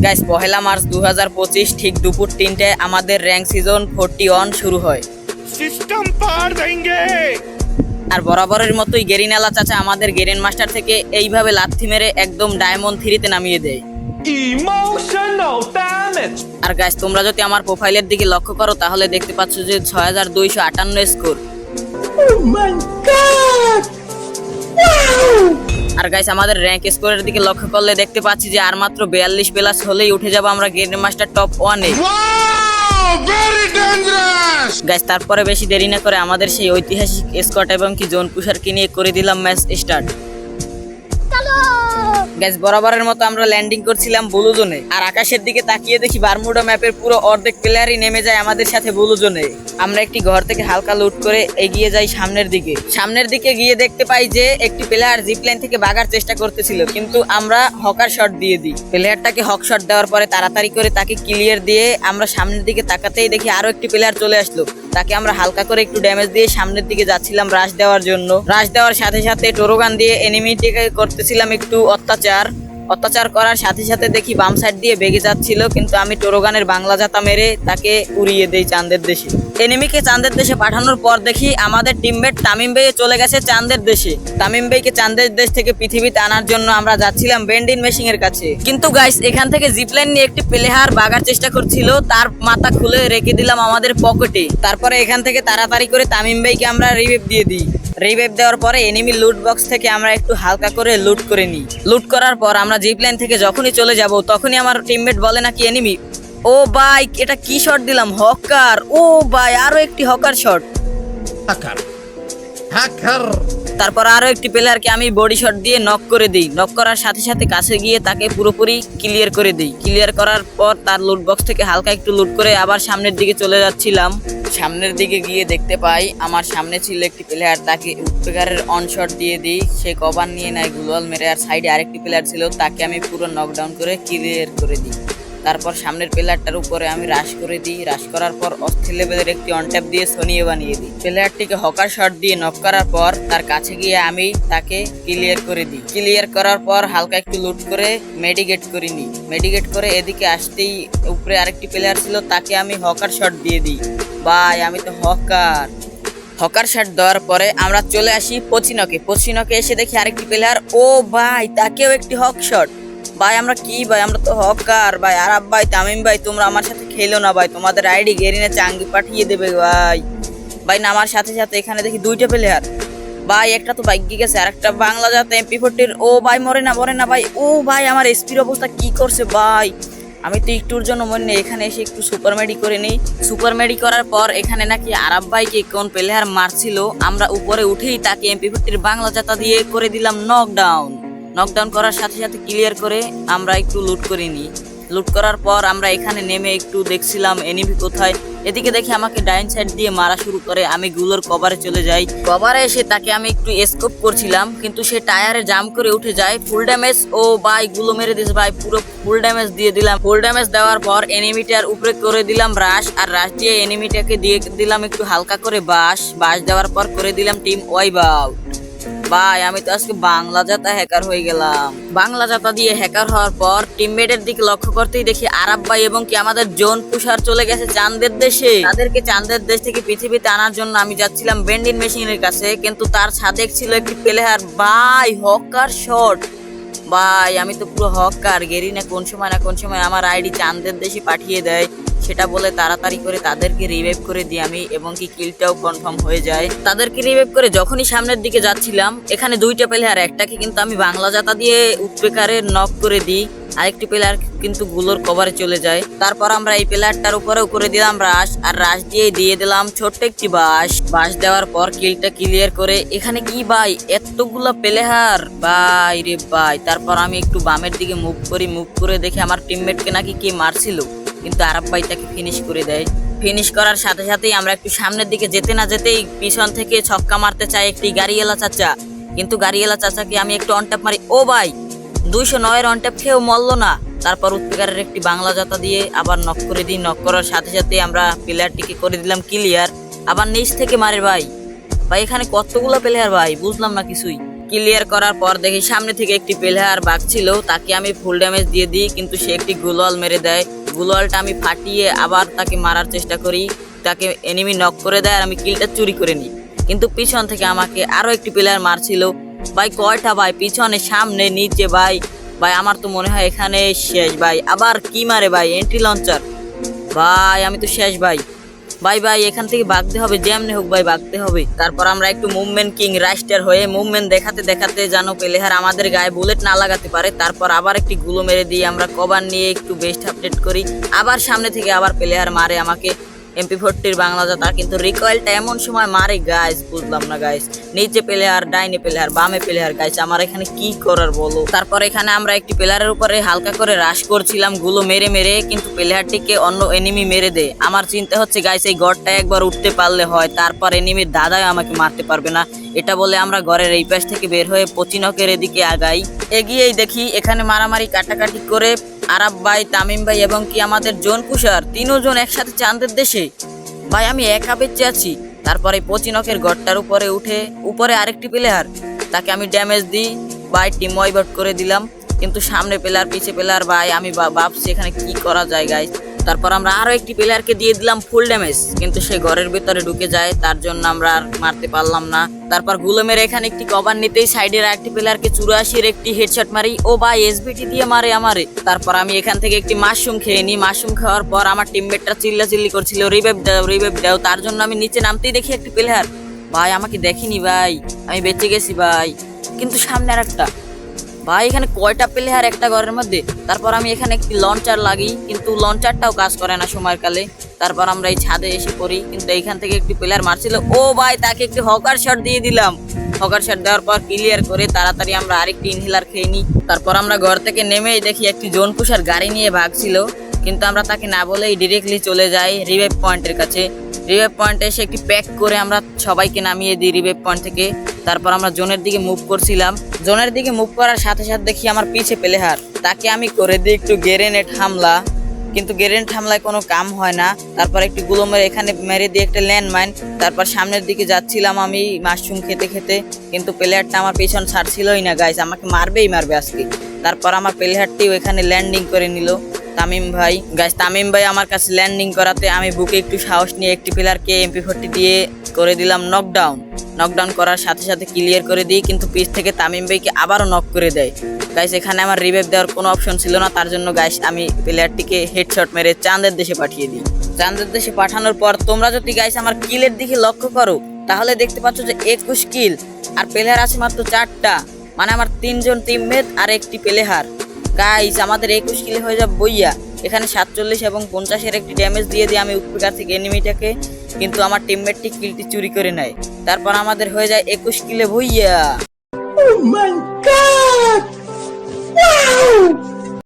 Guys, 1 March 2025 ঠিক দুপুর 3টায় আমাদের র্যাঙ্ক সিজন 41 শুরু হয়। सिस्टम पार देंगे। আর বরাবরের মতোই গেরিনালা চাচা আমাদের গেরেন মাস্টার থেকে এইভাবে লাথি মেরে একদম ডায়মন্ড 3-তে নামিয়ে দেয়। Emotional damage। আর গাইস, তোমরা যদি আমার প্রোফাইলের দিকে লক্ষ্য করো তাহলে দেখতে পাচ্ছ যে 6258 স্কোর। আর গাইস, আমাদের র্যাঙ্ক স্কোরের দিকে লক্ষ্য করলে দেখতে পাচ্ছি যে আর মাত্র 42 প্লাস হলেই উঠে যাব আমরা গেরেন মাস্টার টপ 1-এ। গাইস, তারপরে বেশি দেরি না করে আমাদের সেই ঐতিহাসিক স্কট এবং কি জোন পুশারকে নিয়ে করে দিলাম ম্যাচ স্টার্ট। গাইস, বরাবরের মতো আমরা ল্যান্ডিং করছিলাম ব্লু জোনে, আর আকাশের দিকে তাকিয়ে দেখি বারমুডা ম্যাপের পুরো অর্ধেক প্লেয়ারই নেমে যায় আমাদের সাথে ব্লু জোনে। আমরা একটি ঘর থেকে হালকা লুট করে এগিয়ে যাই সামনের দিকে গিয়ে দেখতে পাই যে একটি প্লেয়ার জিপলাইন থেকে ভাগার চেষ্টা করতেছিল, কিন্তু আমরা হকার শট দিয়ে দিই। প্লেয়ারটাকে হক শট দেওয়ার পরে তাড়াতাড়ি করে তাকে ক্লিয়ার দিয়ে আমরা সামনের দিকে তাকাতেই দেখি আরো একটি প্লেয়ার চলে আসলো। তাকে আমরা হালকা করে একটু ড্যামেজ দিয়ে সামনের দিকে যাচ্ছিলাম রাশ দেওয়ার জন্য। রাশ দেওয়ার সাথে সাথে টোরোগান দিয়ে এনিমিটিকে করতেছিলাম একটু অত্যাচার করার সাথে সাথে দেখি বাম সাইড দিয়ে বেগে যাচ্ছিল, কিন্তু আমি টোরোগানের বাংলা জাতা মেরে তাকে উড়িয়ে দেই চাঁদের দেশে। এনিমিকে চাঁদের দেশে পাঠানোর পর দেখি আমাদের টিমমেট তামিম ভাই চলে গেছে চাঁদের দেশে। তামিম ভাইকে চাঁদের দেশ থেকে পৃথিবীতে আনার জন্য আমরা যাচ্ছিলাম বেন্ডিন মেশিং এর কাছে, কিন্তু গাইস এখান থেকে জিপলাইন নিয়ে একটি প্লেয়ার ভাগার চেষ্টা করছিল, তার মাথা খুলে রেখে দিলাম আমাদের পকেটে। তারপরে এখান থেকে তাড়াতাড়ি করে তামিম ভাইকে আমরা রিভাইভ দিয়ে দিই। রিভাইভ দেওয়ার পরে এনিমি লুট বক্স থেকে আমরা একটু হালকা করে লুট করে নিই। লুট করার পর আমরা জিপলাইন থেকে যখনই চলে যাব তখনই আমার টিমমেট বলে নাকি এনিমি, ও ভাই এটা কি শট দিলাম, হকার। ও ভাই আরো একটি হকার শট। তারপর আরো একটি প্লেয়ারকে আমি বডি শট দিয়ে নক করে দিই। নক করার সাথে সাথে কাছে গিয়ে তাকে পুরোপুরি ক্লিয়ার করে দিই। ক্লিয়ার করার পর তার লুট বক্স থেকে হালকা একটু লুট করে আবার সামনের দিকে চলে যাচ্ছিলাম। সামনের দিকে গিয়ে দেখতে পাই আমার সামনে ছিল একটি প্লেয়ার, তাকে উৎপেকারের অন শট দিয়ে দিই। সে কভার নিয়ে নেয় গ্লোয়াল মেরে, আর সাইডে আরেকটি প্লেয়ার ছিল তাকে আমি পুরো নকডাউন করে ক্লিয়ার করে দিই। তারপর সামনের প্লেয়ারটার উপরে আমি রাশ করে দিই। রাশ করার পর অস্থির লেভেলের একটি অনট্যাপ দিয়ে সোনিয়ে বানিয়ে দিই। প্লেয়ারটিকে হকার শট দিয়ে নক করার পর তার কাছে গিয়ে আমি তাকে ক্লিয়ার করে দিই। ক্লিয়ার করার পর হালকা একটু লুট করে মেডিকেট করে নিই। মেডিকেট করে এদিকে আসতেই উপরে আরেকটি প্লেয়ার ছিল, তাকে আমি হকার শট দিয়ে দিই। ভাই আমি তো হকার শট দেওয়ার পরে আমরা চলে আসি পচিনকে এসে দেখি আরেকটি প্লেয়ার, ও ভাই তাকেও একটি হক শট। ভাই আমরা তো হকার ভাই। আর ভাই তামিম ভাই তোমরা আমার সাথে খেলো না ভাই, তোমাদের আইডি গেরিনে চাঙ্গি পাঠিয়ে দেবে ভাই নামার সাথে সাথে এখানে দেখি দুইটা প্লেয়ার। ভাই একটা তো বাইক গেছে, আর একটা বাংলা জাতে MP40। ও ভাই মরে না ভাই। ও ভাই আমার এসপির অবস্থা কি করছে ভাই। আমি তো একটুর জন্য মনে নেই, এখানে এসে একটু সুপার মেডি করে নিই। সুপার মেডি করার পর এখানে নাকি আরাব ভাইকে কোন প্লেয়ার মারছিল, আমরা উপরে উঠেই তাকে MP40 বাংলা জাতা দিয়ে করে দিলাম নকডাউন করার সাথে সাথে ক্লিয়ার করে আমরা একটু লুট করে নিই। লুট করার পর আমরা এখানে নেমে একটু দেখছিলাম এনিমি কোথায়। এদিকে দেখি আমাকে ডাইন সাইড দিয়ে মারা শুরু করে। আমি গুলোর কভারে চলে যাই। কভারে এসে তাকে আমি একটু স্কোপ করছিলাম, কিন্তু সে টায়ারে জাম করে উঠে যায়। Full damage. ও ভাই গুলো মেরে দিয়েছে ভাই, পুরো ফুল ড্যামেজ দিয়ে দিলাম। ফুল ড্যামেজ দেওয়ার পর এনিমিটার উপরে করে দিলাম রাশ, আর রাশ দিয়ে এনিমিটাকে দিয়ে দিলাম একটু হালকা করে বাস দেওয়ার পর করে দিলাম টিম ওয়াইপ আউট। ভাই আমি তো আজকে বাংলা জাতা হ্যাকার হয়ে গেলাম। বাংলা জাতা দিয়ে হ্যাকার হওয়ার পর টিমমেটের দিকে লক্ষ্য করতেই দেখি আরাব ভাই এবং কি আমাদের জোন পুশার চলে গেছে চাঁদের দেশে। তাদেরকে চাঁদের দেশ থেকে পৃথিবীতে আনার জন্য আমি যাচ্ছিলাম বেন্ডিন মেশিনের কাছে, কিন্তু তার সাথে ছিল একটি প্লেয়ার। ভাই হকার শট। ভাই আমি তো পুরো হকার। গেরিনা কোন সময় আমার আইডি চাঁদের দেশে পাঠিয়ে দেয়, সেটা বলে তাড়াতাড়ি করে তাদেরকে রিভাইভ করে দিই আমি, এবং কি কিলটাও কনফার্ম হয়ে যায়। তাদেরকে রিভাইভ করে যখনই সামনের দিকে যাচ্ছিলাম এখানে দুইটা প্লেয়ার, একটাকে কিন্তু আমি বাংলা জাতা দিয়ে উৎপেকারে নক করে দিই, আরেকটি প্লেয়ার কিন্তু গুলোর কভারে চলে যায়। তারপর আমরা এই প্লেয়ারটার উপরেও করে দিলাম রাশ, আর রাশ দিয়ে দিলাম ছোট্ট একটি বাস দেওয়ার পর কিলটা ক্লিয়ার করে। এখানে কি ভাই এতগুলো প্লেয়ার ভাই রে ভাই। তারপর আমি একটু বামের দিকে মুভ করে দেখি আমার টিমমেটকে নাকি কে মারছিল, কিন্তু আরাব ভাই তাকে ফিনিশ করে দেয়। ফিনিশ করার সাথে সাথেই আমরা একটু সামনের দিকে যেতে না যেতেই পিছন থেকে ছক্কা মারতে চাই একটি গাড়িওয়ালা চাচা, কিন্তু গাড়িওয়ালা চাচাকে আমি একটু অনট্যাপ মারি। ও ভাই 209 অনট্যাপ খেয়েও মরল না। তারপর উৎপেকারের একটি বাংলা জাতা দিয়ে আবার নক করে দিই। নক করার সাথে সাথে আমরা প্লেয়ারটিকে করে দিলাম ক্লিয়ার। আবার নিচ থেকে মারে ভাই। এখানে কতগুলো প্লেয়ার ভাই, বুঝলাম না কিছুই। ক্লিয়ার করার পর দেখি সামনে থেকে একটি প্লেয়ার বাগছিল, তাকে আমি ফুল ড্যামেজ দিয়ে দিই, কিন্তু সে একটি গ্লোয়াল মেরে দেয়। গ্লোয়ালটা আমি ফাটিয়ে আবার তাকে মারার চেষ্টা করি, তাকে এনিমি নক করে দেয় আর আমি কিলটা চুরি করে নিই। কিন্তু পিছন থেকে আমাকে আরো একটি প্লেয়ার মারছিল। ভাই কয়টা ভাই, পিছনে সামনে নিচে ভাই। ভাই আমার তো মনে হয় এখানে শেষ ভাই। আবার কি মারে ভাই, এন্ট্রি লঞ্চার। ভাই আমি তো শেষ ভাই। ভাই ভাই এখান থেকে ভাগতে হবে, যেমনি হোক ভাই ভাগতে হবে। তারপর আমরা একটু মুভমেন্ট কিং রাইস্টার হয়ে মুভমেন্ট দেখাতে দেখাতে যেন প্লেয়ার আমাদের গায়ে বুলেট না লাগাতে পারে, তারপর আবার একটি গুলো মেরে দিয়ে আমরা কভার নিয়ে একটু বেস্ট আপডেট করি। আবার সামনে থেকে আবার প্লেয়ার মারে আমাকে MP40 বাংলা জাতা, কিন্তু রিকয়েলটা এমন সময় মারে গাইস, বুঝলাম না গাইস। নিচে প্লেয়ার, ডাইনে প্লেয়ার, বামে প্লেয়ার গাইস, আমার এখানে কি করার বলো। তারপর এখানে আমরা একটি প্লেয়ারের উপরে হালকা করে রাশ করছিলাম গুলো মেরে মেরে, কিন্তু প্লেয়ারটিকে অন্য এনিমি মেরে দেয়। আমার চিন্তা হচ্ছে গাইস এই গড়টা একবার উঠতে পারলে হয়, তারপর এনিমির দাদাই আমাকে মারতে পারবে না। এটা বলে আমরা ঘরের এই পাশ থেকে বের হয়ে পচিনকের এদিকে আগাই। এগিয়েই দেখি এখানে মারামারি কাটাকাটি করে আরাব ভাই, তামিম ভাই এবং কি আমাদের জোন কুষার তিনজন একসাথে চাঁদের দেশে। ভাই আমি একা বেঁচে আছি। তারপরে পচিনকের গড়টার উপরে উঠে উপরে আরেকটি প্লেয়ার, তাকে আমি ড্যামেজ দিই ভাই, টিম ওয়াইপ করে দিলাম। কিন্তু সামনে প্লেয়ার, পিছে প্লেয়ার ভাই, আমি ভাবছি এখানে কি করা যায় গাইস। তারপর আমরা আরো একটি প্লেয়ারকে দিয়ে দিলাম ফুল ড্যামেজ, কিন্তু সে ঘরের ভিতরে ঢুকে যায়, তার জন্য আমরা আর মারতে পারলাম না। তারপর গুলো মেরে এখানে একটি কভার নিতেই সাইডের একটি প্লেয়ারকে 84 একটি হেডশট মারি। ও ভাই এসবিটি দিয়ে মারে আমারে। তারপর আমি এখান থেকে একটি মাশরুম খেয়ে নিই। মাশরুম খাওয়ার পর আমার টিমমেটটা চিল্লাচিল্লি করছিল রিভাইভ দাও রিভাইভ দাও, তার জন্য আমি নিচে নামতেই দেখি একটি প্লেয়ার। ভাই আমাকে দেখিনি ভাই, আমি বেঁচে গেছি ভাই, কিন্তু সামনে আর একটা। ভাই এখানে কয়টা প্লেয়ার একটা ঘরের মধ্যে। তারপর আমি এখানে একটি লঞ্চার লাগি, কিন্তু লঞ্চারটাও কাজ করে না সময়ের কালে। তারপর আমরা এই ছাদে এসে পড়ি, কিন্তু এইখান থেকে একটি প্লেয়ার মারছিল। ও ভাই তাকে একটি হকার শট দিয়ে দিলাম। হকার শট দেওয়ার পর ক্লিয়ার করে তাড়াতাড়ি আমরা আরেকটি ইনহেলার খেয়ে নিই। তারপর আমরা ঘর থেকে নেমেই দেখি একটি জোন পুষার গাড়ি নিয়ে ভাগছিল, কিন্তু আমরা তাকে না বলেই ডিরেক্টলি চলে যাই রিভাইভ পয়েন্টের কাছে। রিভাইভ পয়েন্টে এসে একটি প্যাক করে আমরা সবাইকে নামিয়ে দিই রিভাইভ পয়েন্ট থেকে। তারপর আমরা জোনের দিকে মুভ করছিলাম। জোনের দিকে মুভ করার সাথে সাথে দেখি আমার পিছে প্লেয়ার, তাকে আমি করে দিই একটু গ্রেনেড হামলা, কিন্তু গ্রেনেড হামলায় কোনো কাম হয় না। তারপর একটি গুলো মেরে এখানে মেরে দিয়ে একটা ল্যান্ডমাইন। তারপর সামনের দিকে যাচ্ছিলাম আমি মাশরুম খেতে খেতে, কিন্তু প্লেয়ারটা আমার পেছন ছাড়ছিলই না গাইস, আমাকে মারবেই মারবে আজকে। তারপর আমার প্লেয়ারটিও এখানে ল্যান্ডিং করে নিল, তামিম ভাই। গাইস তামিম ভাই আমার কাছে ল্যান্ডিং করাতে আমি বুকে একটু সাহস নিয়ে একটি প্লেয়ারকে MP40 দিয়ে করে দিলাম নকডাউন। নকডাউন করার সাথে সাথে ক্লিয়ার করে দিই, কিন্তু পিছ থেকে তামিম ভাইকে আবারও নক করে দেয়। গাইস এখানে আমার রিভাইভ দেওয়ার কোনো অপশন ছিল না, তার জন্য গাইস আমি প্লেয়ারটিকে হেডশট মেরে চাঁদের দেশে পাঠিয়ে দিই। চাঁদের দেশে পাঠানোর পর তোমরা যদি গাইস আমার কিলের দিকে লক্ষ্য করো, তাহলে দেখতে পাচ্ছ যে 21 কিল, আর প্লেয়ার আছে মাত্র 4টা, মানে আমার 3জন টিমমেট আর একটি প্লেয়ার। গাইস আমাদের 21 কিলে হয়ে যাবে বইয়া। এখানে 47 এবং 50 একটি ড্যামেজ দিয়ে দিই আমি উপকার থেকে এনিমিটাকে, কিন্তু আমার টিমমেটটি কিলটি চুরি করে নেয়। তারপর আমাদের হয়ে যায় 21 কিলে বইয়া।